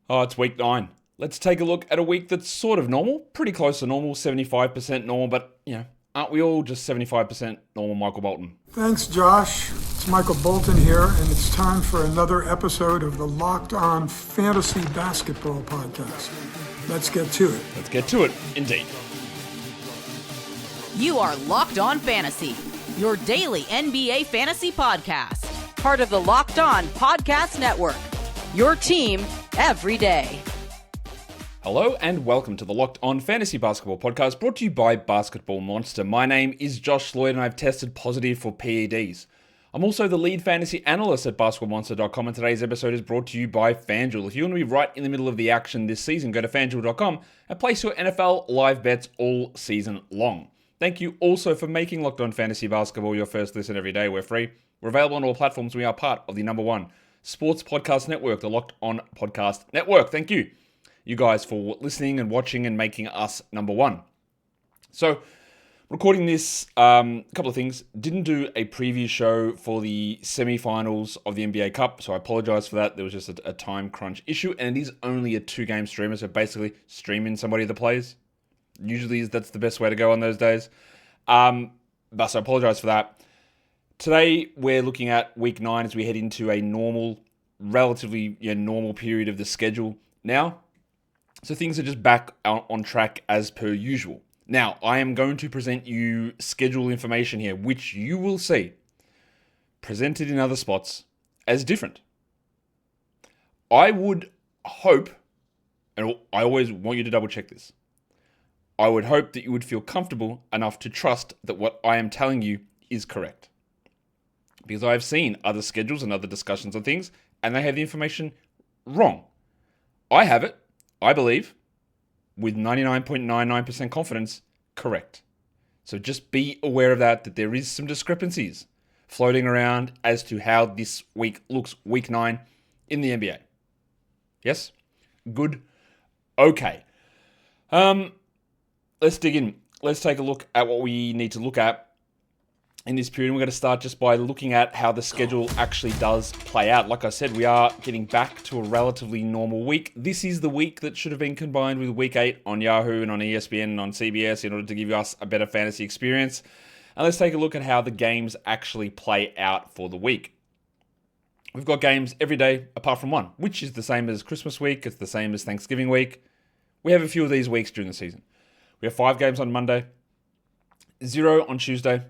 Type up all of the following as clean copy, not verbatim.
Oh, it's week 9. Let's take a look at a week that's sort of normal, pretty close to normal, 75% normal, but, aren't we all just 75% normal, Michael Bolton? Thanks, Josh. It's Michael Bolton here, and it's time for another episode of the Locked On Fantasy Basketball Podcast. Let's get to it. Let's get to it, indeed. You are Locked On Fantasy, your daily NBA fantasy podcast. Part of the Locked On Podcast Network, your team every day. Hello and welcome to the Locked On Fantasy Basketball Podcast, brought to you by Basketball Monster. My name is Josh Lloyd and I've tested positive for PEDs. I'm also the lead fantasy analyst at basketballmonster.com, and today's episode is brought to you by FanDuel. If you want to be right in the middle of the action this season, go to fanduel.com and place your NFL live bets all season long. Thank you also for making Locked On Fantasy Basketball your first listen every day. We're free. We're available on all platforms. We are part of the number one sports podcast network, the Locked On Podcast Network. Thank you guys for listening and watching and making us number one. So, recording this, a couple of things. Didn't do a preview show for the semi-finals of the NBA Cup, so I apologize for that. There was just a time crunch issue, and it is only a 2-game streamer, so basically streaming somebody that plays. Usually that's the best way to go on those days. But so I apologize for that. Today, we're looking at week 9 as we head into a relatively normal period of the schedule now. So things are just back on track as per usual. Now, I am going to present you schedule information here, which you will see presented in other spots as different. I would hope, and I always want you to double check this, I would hope that you would feel comfortable enough to trust that what I am telling you is correct. Because I have seen other schedules and other discussions on things, and they have the information wrong. I have it, I believe, with 99.99% confidence, correct. So just be aware of that there is some discrepancies floating around as to how this week looks, week 9 in the NBA. Yes? Good. Okay. Let's dig in. Let's take a look at what we need to look at in this period. We're going to start just by looking at how the schedule actually does play out. Like I said, we are getting back to a relatively normal week. This is the week that should have been combined with week 8 on Yahoo and on ESPN and on CBS in order to give us a better fantasy experience. And let's take a look at how the games actually play out for the week. We've got games every day apart from one, which is the same as Christmas week. It's the same as Thanksgiving week. We have a few of these weeks during the season. We have 5 games on Monday, 0 on Tuesday,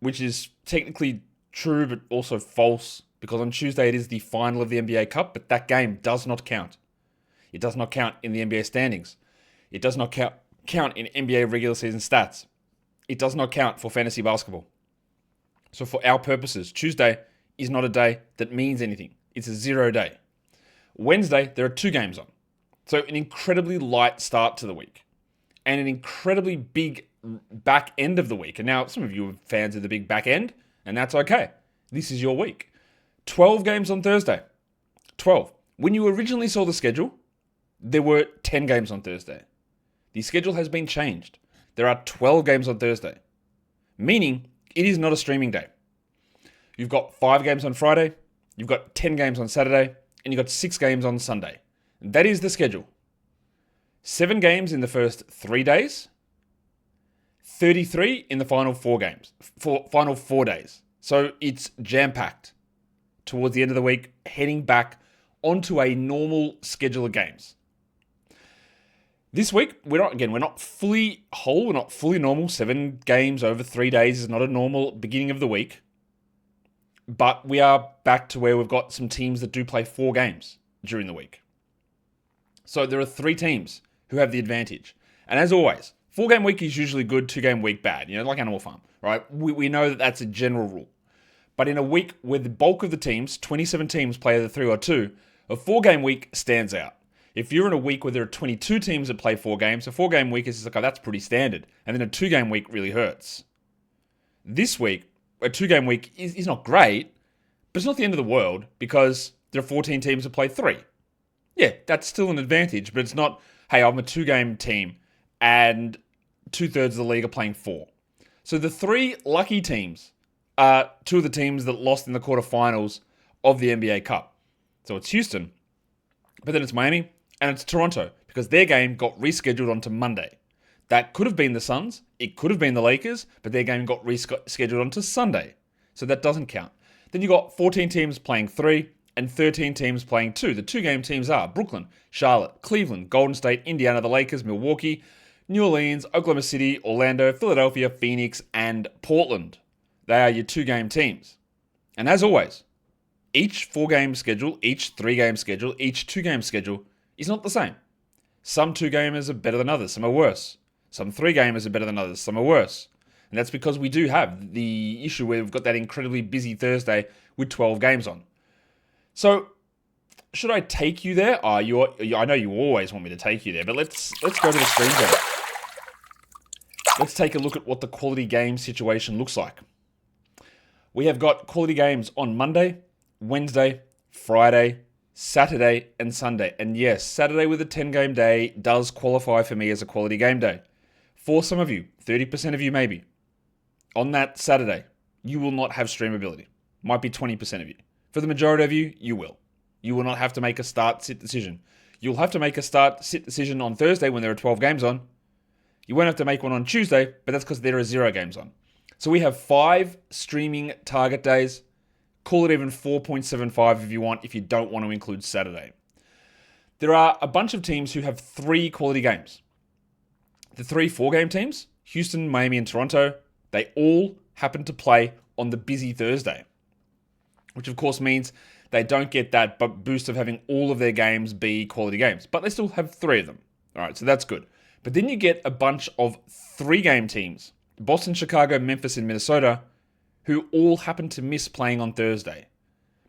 which is technically true but also false, because on Tuesday it is the final of the NBA Cup, but that game does not count. It does not count in the NBA standings. It does not count in NBA regular season stats. It does not count for fantasy basketball. So for our purposes, Tuesday is not a day that means anything. It's a 0 day. Wednesday, there are 2 games on. So an incredibly light start to the week and an incredibly big back end of the week. And now some of you are fans of the big back end, and that's okay. This is your week. 12 games on Thursday. 12. When you originally saw the schedule, there were 10 games on Thursday. The schedule has been changed. There are 12 games on Thursday, meaning it is not a streaming day. You've got 5 games on Friday, you've got 10 games on Saturday, and you've got 6 games on Sunday. That is the schedule. 7 games in the first 3 days, 33 in the final 4 games, final 4 days. So it's jam-packed towards the end of the week, heading back onto a normal schedule of games. This week, we're not fully whole, we're not fully normal. 7 games over 3 days is not a normal beginning of the week. But we are back to where we've got some teams that do play 4 games during the week. So there are 3 teams who have the advantage. And as always, 4-game week is usually good, 2-game week bad, like Animal Farm, right? We know that that's a general rule. But in a week where the bulk of the teams, 27 teams, play either 3 or 2, a 4-game week stands out. If you're in a week where there are 22 teams that play 4 games, a 4-game week is just like, oh, that's pretty standard. And then a 2-game week really hurts. This week, a 2-game week is not great, but it's not the end of the world because there are 14 teams that play 3. Yeah, that's still an advantage, but it's not, hey, I'm a 2-game team and 2/3 of the league are playing 4. So the 3 lucky teams are 2 of the teams that lost in the quarterfinals of the NBA Cup. So it's Houston But then it's Miami and it's Toronto because their game got rescheduled onto Monday. That could have been the Suns, it could have been the Lakers, but their game got rescheduled onto Sunday. So that doesn't count. Then you got 14 teams playing 3 and 13 teams playing 2. The 2-game teams are Brooklyn, Charlotte, Cleveland, Golden State, Indiana, the Lakers, Milwaukee, New Orleans, Oklahoma City, Orlando, Philadelphia, Phoenix, and Portland. They are your 2-game teams. And as always, each 4-game schedule, each 3-game schedule, each 2-game schedule is not the same. Some 2-gamers are better than others, some are worse. Some 3-gamers are better than others, some are worse. And that's because we do have the issue where we've got that incredibly busy Thursday with 12 games on. So, should I take you there? I know you always want me to take you there, but let's go to the screen there. Let's take a look at what the quality game situation looks like. We have got quality games on Monday, Wednesday, Friday, Saturday, and Sunday. And yes, Saturday with a 10-game day does qualify for me as a quality game day. For some of you, 30% of you maybe, on that Saturday, you will not have streamability. Might be 20% of you. For the majority of you, you will. You will not have to make a start-sit decision. You'll have to make a start-sit decision on Thursday when there are 12 games on. You won't have to make one on Tuesday, but that's because there are 0 games on. So we have 5 streaming target days. Call it even 4.75 if you want, if you don't want to include Saturday. There are a bunch of teams who have 3 quality games. The 3 4-game teams, Houston, Miami, and Toronto, they all happen to play on the busy Thursday, which of course means they don't get that boost of having all of their games be quality games, but they still have 3 of them. All right, so that's good. But then you get a bunch of 3-game teams, Boston, Chicago, Memphis, and Minnesota, who all happen to miss playing on Thursday,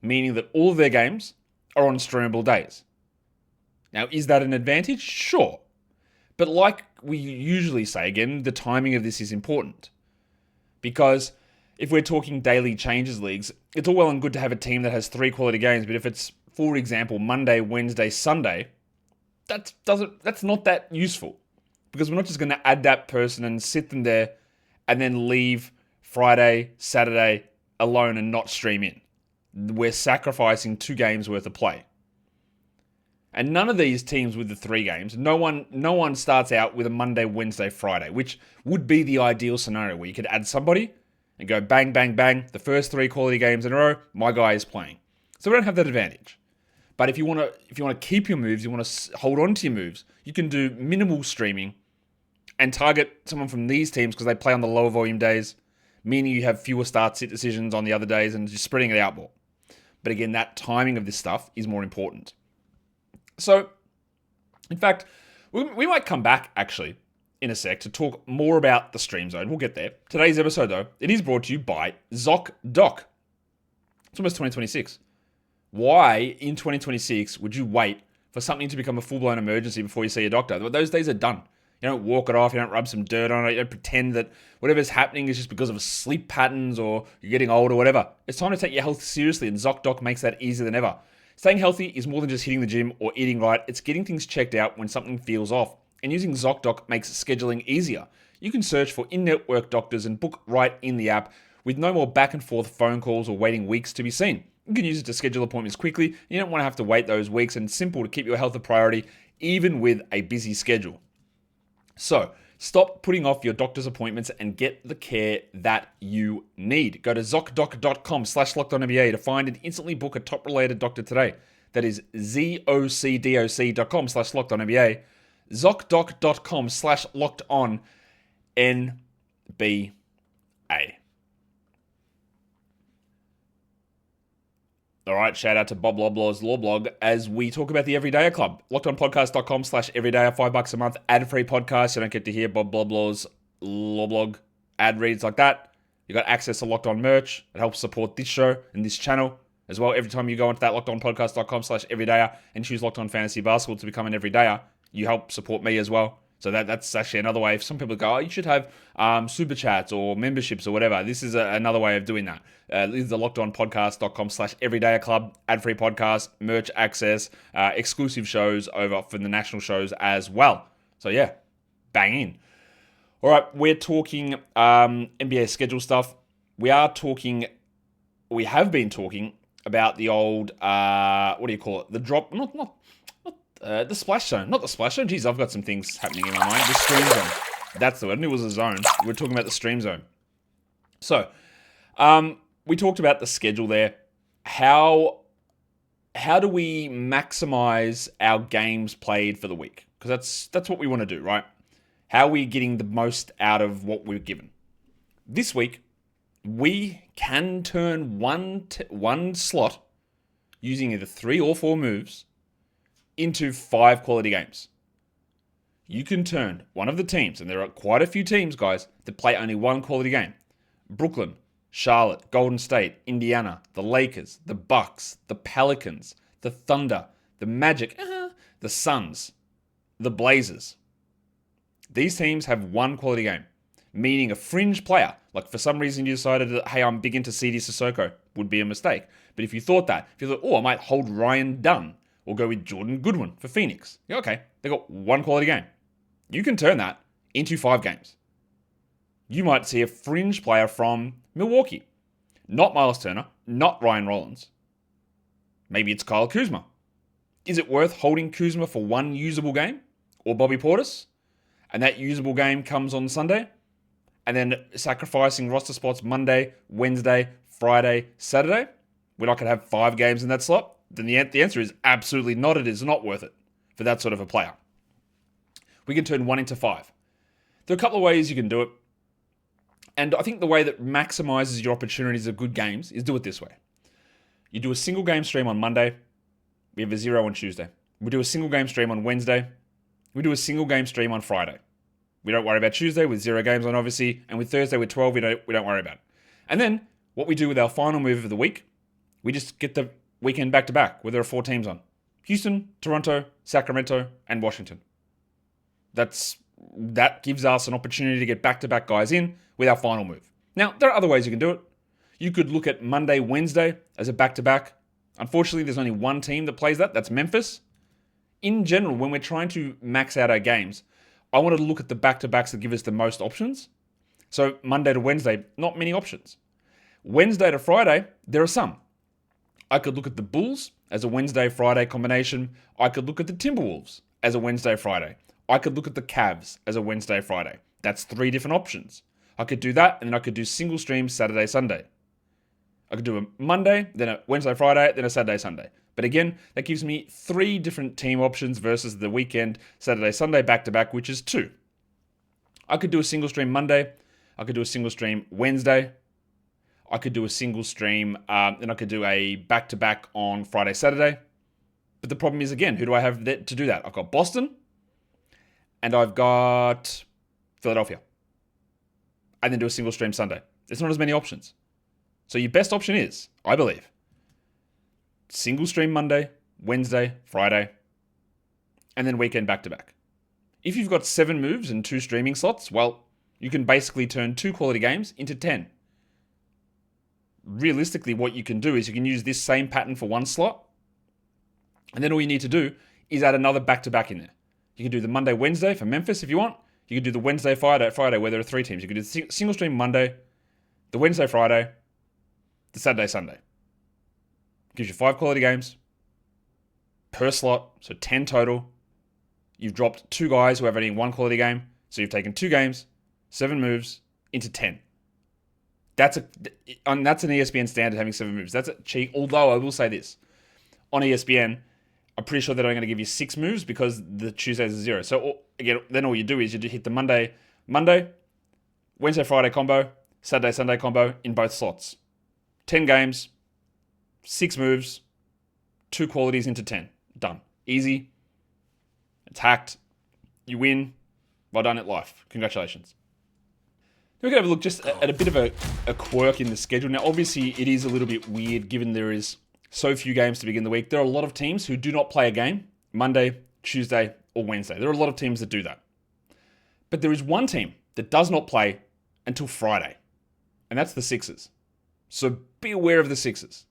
meaning that all of their games are on streamable days. Now, is that an advantage? Sure. But like we usually say, again, the timing of this is important. Because if we're talking daily changes leagues, it's all well and good to have a team that has 3 quality games, but if it's, for example, Monday, Wednesday, Sunday, that's not that useful. Because we're not just going to add that person and sit them there and then leave Friday, Saturday alone and not stream in. We're sacrificing 2 games worth of play. And none of these teams with the 3 games, no one starts out with a Monday, Wednesday, Friday, which would be the ideal scenario where you could add somebody and go bang, bang, bang, the first 3 quality games in a row, my guy is playing. So we don't have that advantage. But if you want to keep your moves, you want to hold on to your moves, you can do minimal streaming and target someone from these teams because they play on the lower volume days, meaning you have fewer start-sit decisions on the other days and just spreading it out more. But again, that timing of this stuff is more important. So, in fact, we might come back, actually, in a sec to talk more about the Stream Zone. We'll get there. Today's episode, though, it is brought to you by ZocDoc. It's almost 2026. Why, in 2026, would you wait for something to become a full-blown emergency before you see a doctor? Those days are done. You don't walk it off, you don't rub some dirt on it, you don't pretend that whatever's happening is just because of sleep patterns or you're getting old or whatever. It's time to take your health seriously, and ZocDoc makes that easier than ever. Staying healthy is more than just hitting the gym or eating right. It's getting things checked out when something feels off. And using ZocDoc makes scheduling easier. You can search for in-network doctors and book right in the app with no more back and forth phone calls or waiting weeks to be seen. You can use it to schedule appointments quickly. You don't want to have to wait those weeks, and it's simple to keep your health a priority even with a busy schedule. So, stop putting off your doctor's appointments and get the care that you need. Go to ZocDoc.com/LockedOnNBA to find and instantly book a top-related doctor today. That is ZocDoc.com/LockedOnNBA. ZocDoc.com/LockedOnNBA. All right, shout out to Bob Loblaw's Law Blog as we talk about the Everydayer Club. LockedOnPodcast.com/Everydayer, $5 a month, ad-free podcast. You don't get to hear Bob Loblaw's Law Blog ad reads like that. You got access to Locked On merch. It helps support this show and this channel as well. Every time you go into that LockedOnPodcast.com/Everydayer and choose Locked On Fantasy Basketball to become an Everydayer, you help support me as well. So that's actually another way. If some people go, you should have super chats or memberships or whatever. This is another way of doing that. This is the LockedOnPodcast.com/Everydayer Club, ad-free podcast, merch access, exclusive shows over for the national shows as well. So yeah, bang in. All right, we're talking NBA schedule stuff. We have been talking about the old, what do you call it? The drop, the splash zone. Not the splash zone. Jeez, I've got some things happening in my mind. The stream zone. That's the word. I knew it was a zone. We're talking about the stream zone. So, we talked about the schedule there. How do we maximize our games played for the week? Because that's what we want to do, right? How are we getting the most out of what we're given? This week, we can turn one slot using either 3 or 4 moves into 5 quality games. You can turn one of the teams, and there are quite a few teams, guys, that play only one quality game. Brooklyn, Charlotte, Golden State, Indiana, the Lakers, the Bucks, the Pelicans, the Thunder, the Magic, the Suns, the Blazers. These teams have one quality game, meaning a fringe player, like for some reason you decided that, hey, I'm big into CD Sissoko, would be a mistake. But if you thought, I might hold Ryan Dunn or go with Jordan Goodwin for Phoenix. Yeah, okay, they got one quality game. You can turn that into 5 games. You might see a fringe player from Milwaukee. Not Miles Turner, not Ryan Rollins. Maybe it's Kyle Kuzma. Is it worth holding Kuzma for one usable game? Or Bobby Portis? And that usable game comes on Sunday? And then sacrificing roster spots Monday, Wednesday, Friday, Saturday? We're not going to have 5 games in that slot? Then the answer is absolutely not. It is not worth it for that sort of a player. We can turn 1 into 5. There are a couple of ways you can do it. And I think the way that maximizes your opportunities of good games is do it this way. You do a single game stream on Monday. We have a 0 on Tuesday. We do a single game stream on Wednesday. We do a single game stream on Friday. We don't worry about Tuesday with 0 games on, obviously. And with Thursday with 12, we don't worry about it. And then what we do with our final move of the week, we just get the weekend back-to-back where there are 4 teams on. Houston, Toronto, Sacramento, and Washington. That gives us an opportunity to get back-to-back guys in with our final move. Now, there are other ways you can do it. You could look at Monday, Wednesday as a back-to-back. Unfortunately, there's only one team that plays that. That's Memphis. In general, when we're trying to max out our games, I wanted to look at the back-to-backs that give us the most options. So Monday to Wednesday, not many options. Wednesday to Friday, there are some. I could look at the Bulls as a Wednesday-Friday combination. I could look at the Timberwolves as a Wednesday-Friday. I could look at the Cavs as a Wednesday-Friday. That's 3 different options. I could do that, and then I could do single stream Saturday, Sunday. I could do a Monday, then a Wednesday, Friday, then a Saturday, Sunday. But again, that gives me 3 different team options versus the weekend, Saturday, Sunday, back-to-back, which is 2. I could do a single stream Monday. I could do a single stream Wednesday. I could do a single stream, and I could do a back-to-back on Friday, Saturday. But the problem is, again, who do I have to do that? I've got Boston, and I've got Philadelphia. And then do a single stream Sunday. There's not as many options. So your best option is, I believe, single stream Monday, Wednesday, Friday, and then weekend back-to-back. If you've got 7 moves and 2 streaming slots, well, you can basically turn 2 quality games into 10. Realistically, what you can do is you can use this same pattern for 1 slot, and then all you need to do is add another back-to-back in there. You can do the Monday, Wednesday for Memphis if you want. You can do the Wednesday, Friday where there are 3 teams. You can do the single stream Monday, the Wednesday, Friday, the Saturday, Sunday. Gives you 5 quality games per slot, so 10 total. You've dropped 2 guys who have only 1 quality game, so you've taken 2 games, 7 moves into 10. That's an ESPN standard having 7 moves. That's a cheat. Although I will say this, on ESPN, I'm pretty sure they're only going to give you 6 moves because the Tuesdays are 0. So again, then all you do is you hit the Monday, Wednesday, Friday combo, Saturday, Sunday combo in both slots. 10 games, 6 moves, 2 qualities into 10. Done. Easy. It's hacked. You win. Well done at life. Congratulations. We're going to have a look just at a bit of a quirk in the schedule. Now, obviously, it is a little bit weird given there is so few games to begin the week. There are a lot of teams who do not play a game Monday, Tuesday, or Wednesday. There are a lot of teams that do that. But there is one team that does not play until Friday, and that's the Sixers. So be aware of the Sixers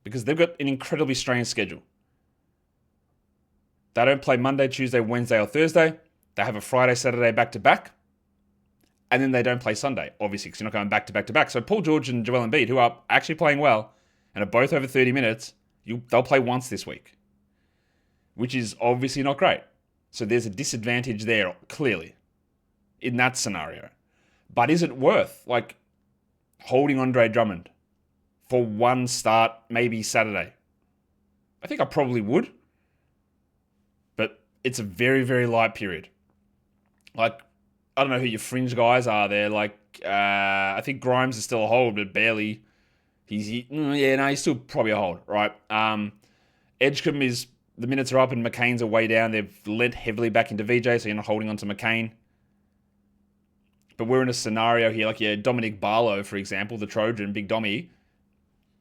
because they've got an incredibly strange schedule. They don't play Monday, Tuesday, Wednesday, or Thursday. They have a Friday, Saturday back-to-back. And then they don't play Sunday, obviously, because you're not going back-to-back-to-back. So Paul George and Joel Embiid, who are actually playing well, and are both over 30 minutes, they'll play once this week, which is obviously not great. So there's a disadvantage there, clearly, in that scenario. But is it worth, holding Andre Drummond for one start, maybe Saturday? I think I probably would. But it's a very, very light period. I don't know who your fringe guys are there. I think Grimes is still a hold, but barely. He's still probably a hold, right? Edgecombe is, the minutes are up and McCain's are way down. They've lent heavily back into VJ, so you're not holding on to McCain. But we're in a scenario here, Dominic Barlow, for example, the Trojan, Big Dommy.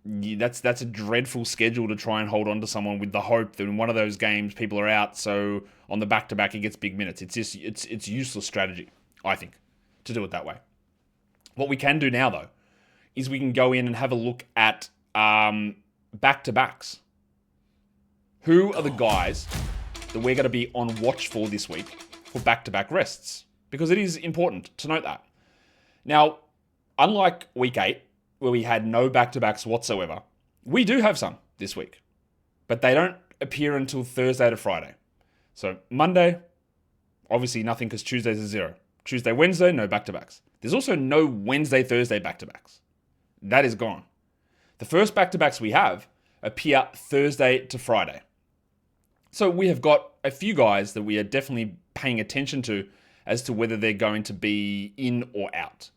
That's a dreadful schedule to try and hold on to someone with the hope that in one of those games people are out, so on the back-to-back he gets big minutes. It's useless strategy, I think, to do it that way. What we can do now, though, is we can go in and have a look at back-to-backs. Who are the guys that we're going to be on watch for this week for back-to-back rests? Because it is important to note that. Now, unlike week 8, where we had no back-to-backs whatsoever, we do have some this week. But they don't appear until Thursday to Friday. So Monday, obviously nothing because Tuesday's a 0. Tuesday, Wednesday, no back-to-backs. There's also no Wednesday, Thursday back-to-backs. That is gone. The first back-to-backs we have appear Thursday to Friday. So we have got a few guys that we are definitely paying attention to as to whether they're going to be in or out.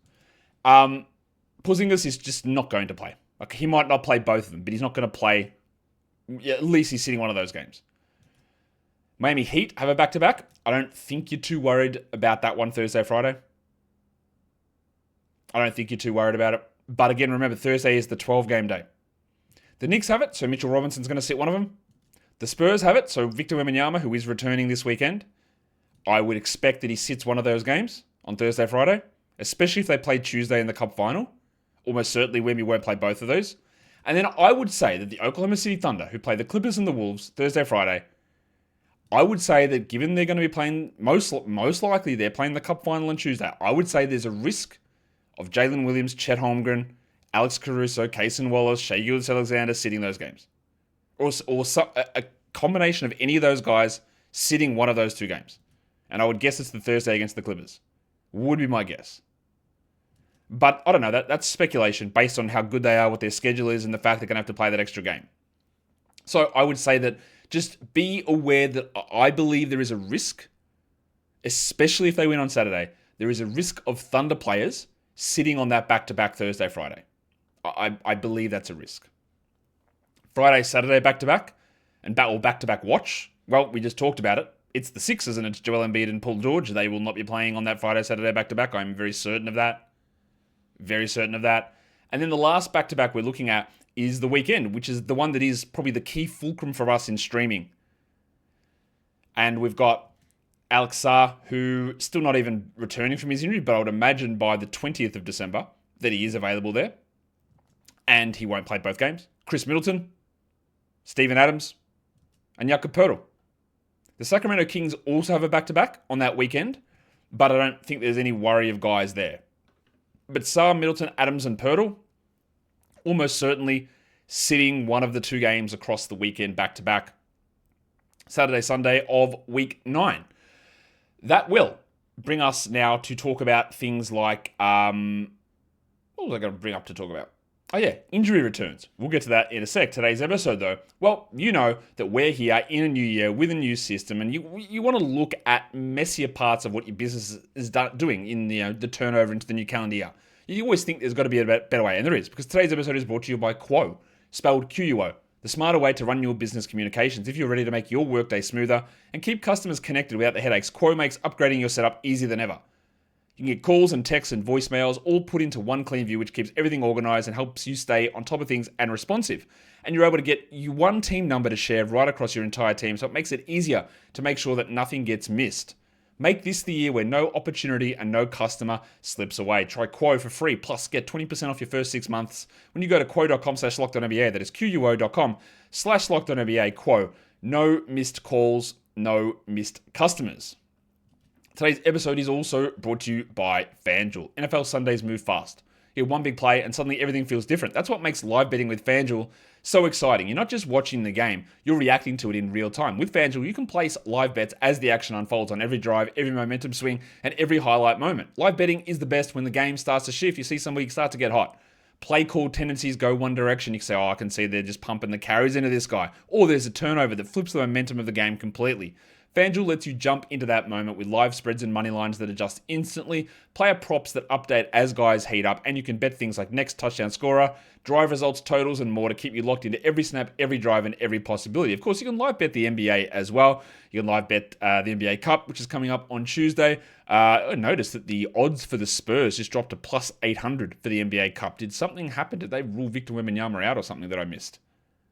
Porzingis is just not going to play. He might not play both of them, but he's not going to play. At least he's sitting one of those games. Miami Heat have a back-to-back. I don't think you're too worried about that one Thursday, Friday. I don't think you're too worried about it. But again, remember, Thursday is the 12-game day. The Knicks have it, so Mitchell Robinson's going to sit one of them. The Spurs have it, so Victor Wembanyama, who is returning this weekend, I would expect that he sits one of those games on Thursday, Friday, especially if they play Tuesday in the Cup final. Almost certainly Wemby won't play both of those. And then I would say that the Oklahoma City Thunder, who play the Clippers and the Wolves Thursday, Friday, I would say that given they're going to be playing, most likely they're playing the Cup final on Tuesday, I would say there's a risk of Jalen Williams, Chet Holmgren, Alex Caruso, Kaysen Wallace, Shai Gilgeous-Alexander sitting those games. Or a combination of any of those guys sitting one of those two games. And I would guess it's the Thursday against the Clippers. Would be my guess. But I don't know, that's speculation based on how good they are, what their schedule is, and the fact they're going to have to play that extra game. So I would say that just be aware that I believe there is a risk, especially if they win on Saturday, there is a risk of Thunder players sitting on that back-to-back Thursday, Friday. I believe that's a risk. Friday, Saturday back-to-back, and back-to-back watch. Well, we just talked about it. It's the Sixers and it's Joel Embiid and Paul George. They will not be playing on that Friday, Saturday back-to-back. I'm very certain of that. Very certain of that. And then the last back-to-back we're looking at is the weekend, which is the one that is probably the key fulcrum for us in streaming. And we've got Alex Sarr, who still not even returning from his injury, but I would imagine by the 20th of December that he is available there. And he won't play both games. Chris Middleton, Steven Adams, and Jakob Poeltl. The Sacramento Kings also have a back-to-back on that weekend, but I don't think there's any worry of guys there. But Sarr, Middleton, Adams, and Poeltl, almost certainly sitting one of the two games across the weekend back-to-back. Saturday, Sunday of week 9. That will bring us now to talk about things like, what was I going to bring up to talk about? Oh yeah, injury returns. We'll get to that in a sec. Today's episode though, well, you know that we're here in a new year with a new system, and you want to look at messier parts of what your business is doing in the turnover into the new calendar year. You always think there's got to be a better way, and there is, because today's episode is brought to you by Quo, spelled Quo, the smarter way to run your business communications if you're ready to make your workday smoother and keep customers connected without the headaches. Quo makes upgrading your setup easier than ever. You can get calls and texts and voicemails all put into one clean view, which keeps everything organized and helps you stay on top of things and responsive. And you're able to get one team number to share right across your entire team, so it makes it easier to make sure that nothing gets missed. Make this the year where no opportunity and no customer slips away. Try Quo for free, plus get 20% off your first 6 months when you go to quo.com/LockedOnNBA. That is quo.com/LockedOnNBA. Quo. No missed calls, no missed customers. Today's episode is also brought to you by FanDuel. NFL Sundays move fast. hear one big play, and suddenly everything feels different. That's what makes live betting with FanDuel so exciting. You're not just watching the game, you're reacting to it in real time. With FanDuel, you can place live bets as the action unfolds on every drive, every momentum swing, and every highlight moment. Live betting is the best when the game starts to shift. You see some weeks start to get hot. Play call tendencies go one direction. You can say, I can see they're just pumping the carries into this guy. Or there's a turnover that flips the momentum of the game completely. FanDuel lets you jump into that moment with live spreads and money lines that adjust instantly, player props that update as guys heat up, and you can bet things like next touchdown scorer, drive results, totals, and more to keep you locked into every snap, every drive, and every possibility. Of course, you can live bet the NBA as well. You can live bet the NBA Cup, which is coming up on Tuesday. I noticed that the odds for the Spurs just dropped to plus 800 for the NBA Cup. Did something happen? Did they rule Victor Wembanyama out or something that I missed?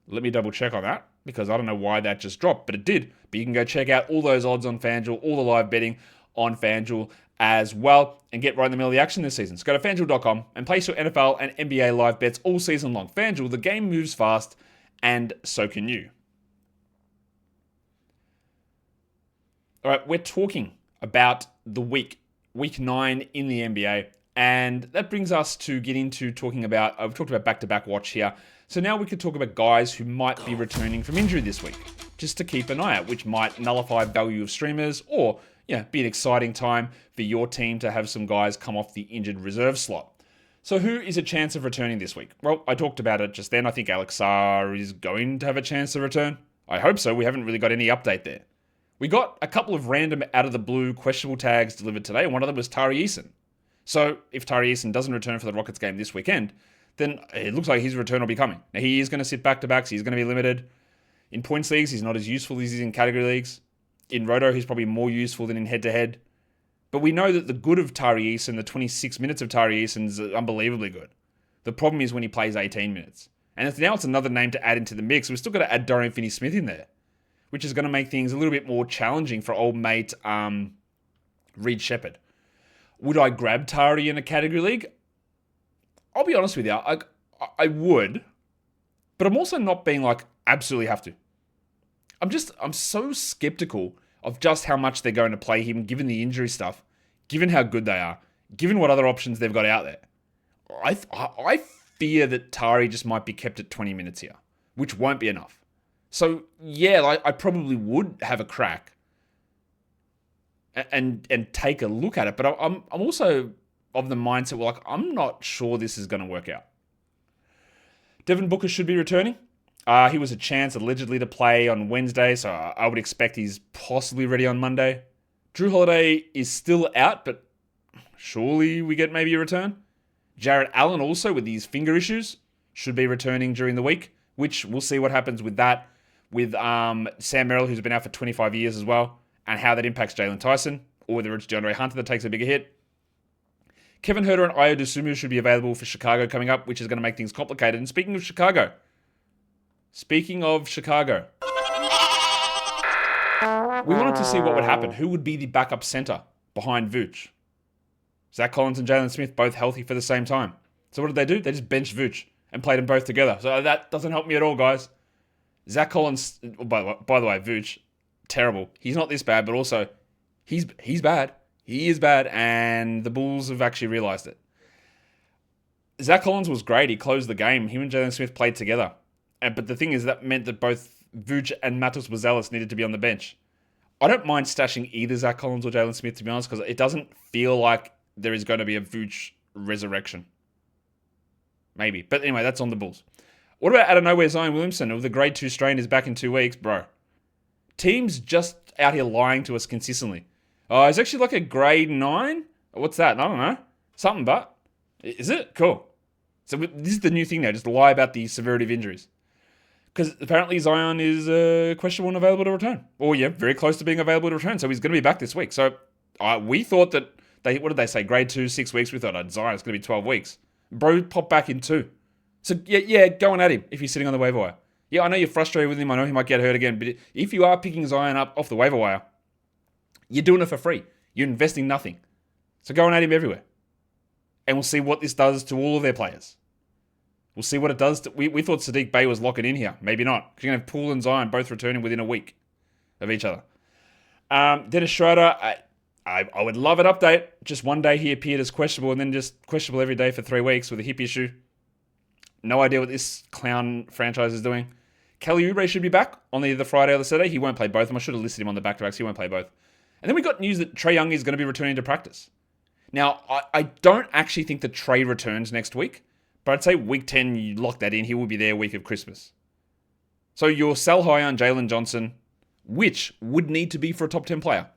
Let me double check on that, because I don't know why that just dropped, but it did. But you can go check out all those odds on FanDuel, all the live betting on FanDuel as well, and get right in the middle of the action this season. So go to FanDuel.com and place your NFL and NBA live bets all season long. FanDuel, the game moves fast, and so can you. All right, we're talking about the week 9 in the NBA, and that brings us to get into talking about, I've talked about back-to-back watch here, so now we could talk about guys who might be returning from injury this week, just to keep an eye out, which might nullify value of streamers or be an exciting time for your team to have some guys come off the injured reserve slot. So who is a chance of returning this week? Well, I talked about it just then. I think Alex Sarr is going to have a chance to return. I hope so. We haven't really got any update there. We got a couple of random out-of-the-blue questionable tags delivered today, and one of them was Tari Eason. So if Tari Eason doesn't return for the Rockets game this weekend, then it looks like his return will be coming. Now, he is going to sit back-to-backs. He's going to be limited. In points leagues, he's not as useful as he's in category leagues. In Roto, he's probably more useful than in head-to-head. But we know that the good of Tari Eason, the 26 minutes of Tari Eason, is unbelievably good. The problem is when he plays 18 minutes. And now it's another name to add into the mix. We've still got to add Dorian Finney-Smith in there, which is going to make things a little bit more challenging for old mate Reed Shepherd. Would I grab Tari in a category league? I'll be honest with you, I would, but I'm also not being like, absolutely have to. I'm so skeptical of just how much they're going to play him, given the injury stuff, given how good they are, given what other options they've got out there. I fear that Tari just might be kept at 20 minutes here, which won't be enough. So yeah, I probably would have a crack and take a look at it, but I'm also of the mindset where I'm not sure this is going to work out. Devin Booker should be returning. He was a chance allegedly to play on Wednesday, so I would expect he's possibly ready on Monday. Drew Holiday is still out, but surely we get maybe a return. Jarrett Allen also, with these finger issues, should be returning during the week, which we'll see what happens with that. With Sam Merrill, who's been out for 25 years as well, and how that impacts Jalen Tyson, or whether it's DeAndre Hunter that takes a bigger hit. Kevin Huerter and Ayo Dosunmu should be available for Chicago coming up, which is going to make things complicated. And speaking of Chicago, we wanted to see what would happen. Who would be the backup center behind Vooch? Zach Collins and Jalen Smith both healthy for the same time. So what did they do? They just benched Vooch and played them both together. So that doesn't help me at all, guys. Zach Collins, by the way, Vooch, terrible. He's not this bad, but also he's bad. He is bad, and the Bulls have actually realized it. Zach Collins was great. He closed the game. Him and Jalen Smith played together. But the thing is, that meant that both Vooch and Matos Wazelis needed to be on the bench. I don't mind stashing either Zach Collins or Jalen Smith, to be honest, because it doesn't feel like there is going to be a Vooch resurrection. Maybe. But anyway, that's on the Bulls. What about out of nowhere Zion Williamson with the grade 2 strain is back in 2 weeks? Bro. Teams just out here lying to us consistently. Oh, it's actually like a grade 9? What's that? I don't know. Something, but. Is it? Cool. So this is the new thing now, just lie about the severity of injuries. Because apparently Zion is questionable and available to return. Or yeah, very close to being available to return. So he's going to be back this week. So we thought that, what did they say? Grade 2, 6 weeks. We thought Zion's going to be 12 weeks. Bro popped back in 2. So yeah, going at him if he's sitting on the waiver wire. Yeah, I know you're frustrated with him. I know he might get hurt again. But if you are picking Zion up off the waiver wire, you're doing it for free. You're investing nothing. So going at him everywhere. And we'll see what this does to all of their players. We'll see what it does. We thought Sadiq Bey was locking in here. Maybe not. Because you're going to have Poole and Zion both returning within a week of each other. Dennis Schroeder, I would love an update. Just one day he appeared as questionable and then just questionable every day for 3 weeks with a hip issue. No idea what this clown franchise is doing. Kelly Oubre should be back on either the Friday or the Saturday. He won't play both of them. I should have listed him on the back-to-backs. He won't play both. And then we got news that Trae Young is going to be returning to practice. Now, I don't actually think that Trae returns next week, but I'd say week 10, you lock that in. He will be there week of Christmas. So you'll sell high on Jalen Johnson, which would need to be for a top 10 player.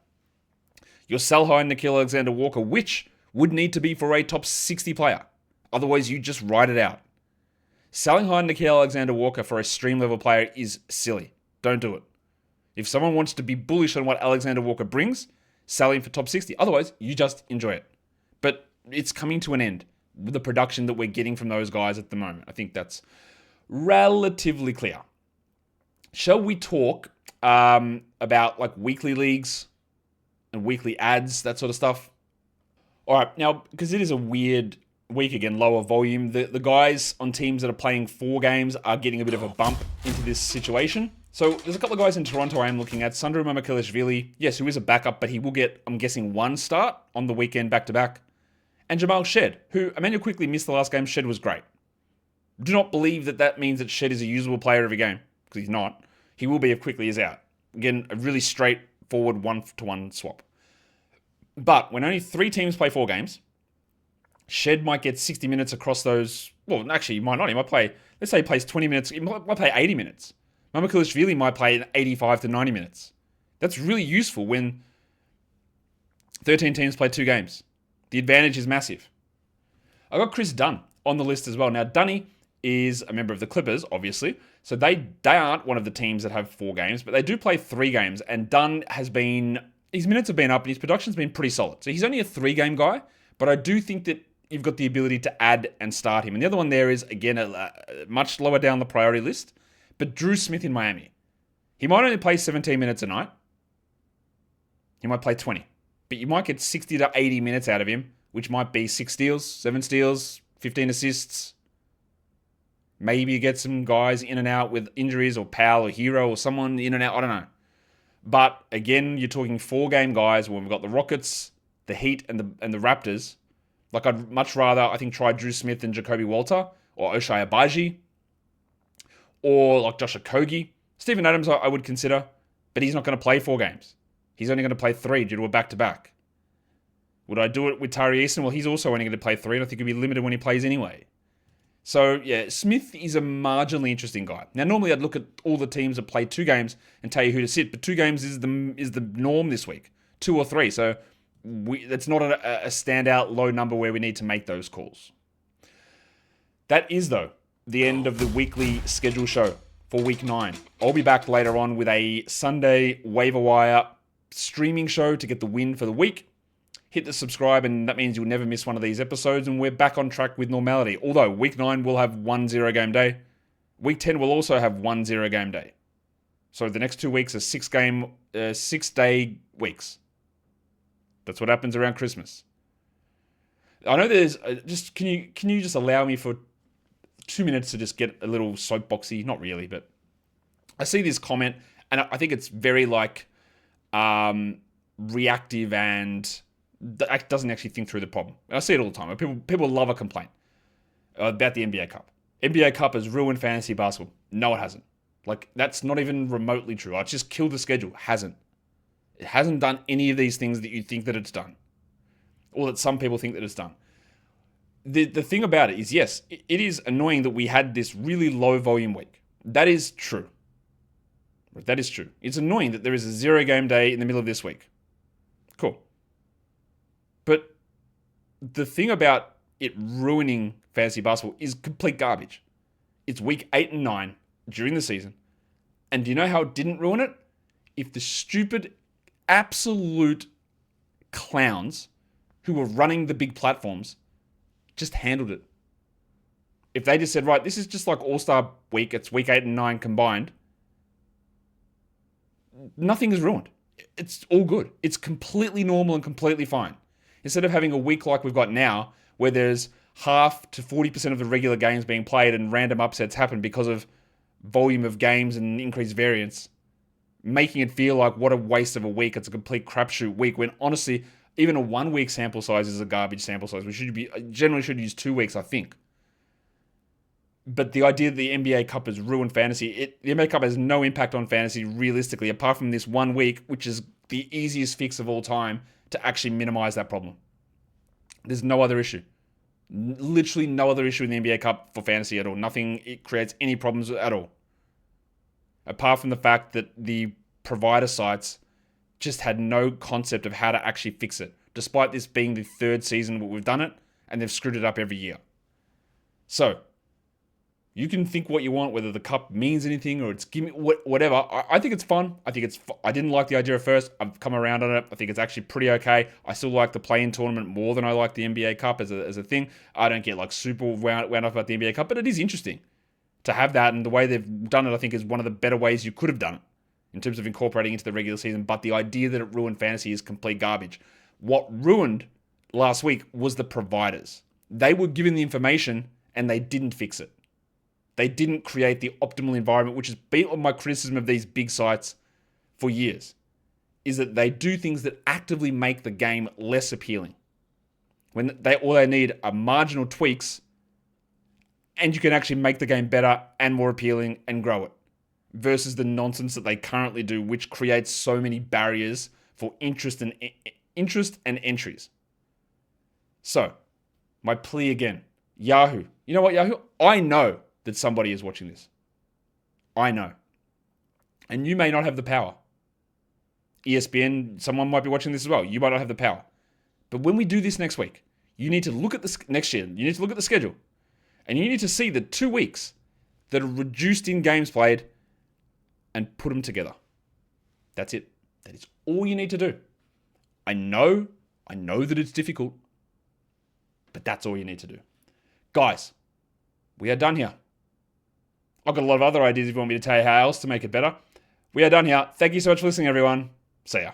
You'll sell high on Nickeil Alexander-Walker, which would need to be for a top 60 player. Otherwise, you just write it out. Selling high on Nickeil Alexander-Walker for a stream-level player is silly. Don't do it. If someone wants to be bullish on what Alexander-Walker brings, sell him for top 60. Otherwise, you just enjoy it. But it's coming to an end with the production that we're getting from those guys at the moment. I think that's relatively clear. Shall we talk about like weekly leagues and weekly ads, that sort of stuff? All right, now, because it is a weird week again, lower volume, the guys on teams that are playing 4 games are getting a bit of a bump into this situation. So there's a couple of guys in Toronto I am looking at. Sandro Mamakilishvili, yes, who is a backup, but he will get, I'm guessing, 1 start on the weekend back-to-back. And Jamal Shed, who Emmanuel quickly missed the last game. Shed was great. Do not believe that means that Shed is a usable player every game, because he's not. He will be if quickly is out. Again, a really straightforward 1-to-1 swap. But when only 3 teams play 4 games, Shed might get 60 minutes across those. Well, actually, he might not. He might play, let's say he plays 20 minutes. He might play 80 minutes. Mamakilishvili might play 85 to 90 minutes. That's really useful when 13 teams play 2 games. The advantage is massive. I got Chris Dunn on the list as well. Now, Dunny is a member of the Clippers, obviously. So they aren't one of the teams that have 4 games, but they do play 3 games. And Dunn has been, his minutes have been up and his production's been pretty solid. So he's only a 3-game guy, but I do think that you've got the ability to add and start him. And the other one there is, again, a much lower down the priority list, but Drew Smith in Miami. He might only play 17 minutes a night. He might play 20. But you might get 60 to 80 minutes out of him, which might be 6 steals, 7 steals, 15 assists. Maybe you get some guys in and out with injuries, or Powell or Hero or someone in and out. I don't know. But again, you're talking 4-game guys when we've got the Rockets, the Heat, and the Raptors. Like, I'd much rather, I think, try Drew Smith than Jacoby Walter or Ochai Agbaji or like Josh Okogie. Steven Adams I would consider, but he's not going to play 4 games. He's only going to play 3 due to a back-to-back. Would I do it with Tari Eason? Well, he's also only going to play 3, and I think he'll be limited when he plays anyway. So, yeah, Smith is a marginally interesting guy. Now, normally I'd look at all the teams that play 2 games and tell you who to sit, but 2 games is the norm this week. 2 or 3, so that's not a standout low number where we need to make those calls. That is, though, the end of the weekly schedule show for week 9. I'll be back later on with a Sunday waiver wire streaming show to get the win for the week. Hit the subscribe, and that means you'll never miss one of these episodes, and we're back on track with normality. Although week 9 will have 1 0-game day. Week 10 will also have 1 0-game day. So the next 2 weeks are 6-day weeks. That's what happens around Christmas. I know there's just can you just allow me for 2 minutes to just get a little soapboxy? Not really, but I see this comment and I think it's very like reactive and doesn't actually think through the problem. I see it all the time. People love a complaint about the NBA Cup. NBA Cup has ruined fantasy basketball. No, it hasn't. Like, that's not even remotely true. It's just killed the schedule. Hasn't. It hasn't done any of these things that you think that it's done. Or that some people think that it's done. The thing about it is, yes, it is annoying that we had this really low volume week. That is true. That is true. It's annoying that there is a 0-game day in the middle of this week. Cool. But the thing about it ruining fantasy basketball is complete garbage. It's week 8 and 9 during the season. And do you know how it didn't ruin it? If the stupid, absolute clowns who were running the big platforms just handled it. If they just said, right, this is just like All-Star week, it's week 8 and 9 combined, nothing is ruined. It's all good. It's completely normal and completely fine. Instead of having a week like we've got now, where there's half to 40% of the regular games being played and random upsets happen because of volume of games and increased variance, making it feel like what a waste of a week. It's a complete crapshoot week when honestly, Even a 1 week sample size is a garbage sample size. We generally should use 2 weeks, I think. But the idea that the NBA Cup has ruined fantasy, the NBA Cup has no impact on fantasy realistically, apart from this 1 week, which is the easiest fix of all time to actually minimize that problem. There's no other issue. Literally no other issue in the NBA Cup for fantasy at all. Nothing, it creates any problems at all. Apart from the fact that the provider sites just had no concept of how to actually fix it, despite this being the third season we've done it, and they've screwed it up every year. So, you can think what you want, whether the cup means anything or it's whatever. I think it's fun. I didn't like the idea at first. I've come around on it. I think it's actually pretty okay. I still like the play-in tournament more than I like the NBA Cup as a thing. I don't get like super wound up about the NBA Cup, but it is interesting to have that. And the way they've done it, I think, is one of the better ways you could have done it in terms of incorporating into the regular season. But the idea that it ruined fantasy is complete garbage. What ruined last week was the providers. They were given the information and they didn't fix it. They didn't create the optimal environment, which has been my criticism of these big sites for years, is that they do things that actively make the game less appealing. When all they need are marginal tweaks, and you can actually make the game better and more appealing and grow it, versus the nonsense that they currently do, which creates so many barriers for interest and entries. So, my plea again, Yahoo. You know what, Yahoo? I know that somebody is watching this. I know. And you may not have the power. ESPN, someone might be watching this as well. You might not have the power. But when we do this next week, you need to look at next year. You need to look at the schedule. And you need to see the 2 weeks that are reduced in games played and put them together. That's it. That is all you need to do. I know that it's difficult, but that's all you need to do. Guys, we are done here. I've got a lot of other ideas if you want me to tell you how else to make it better. We are done here. Thank you so much for listening, everyone. See ya.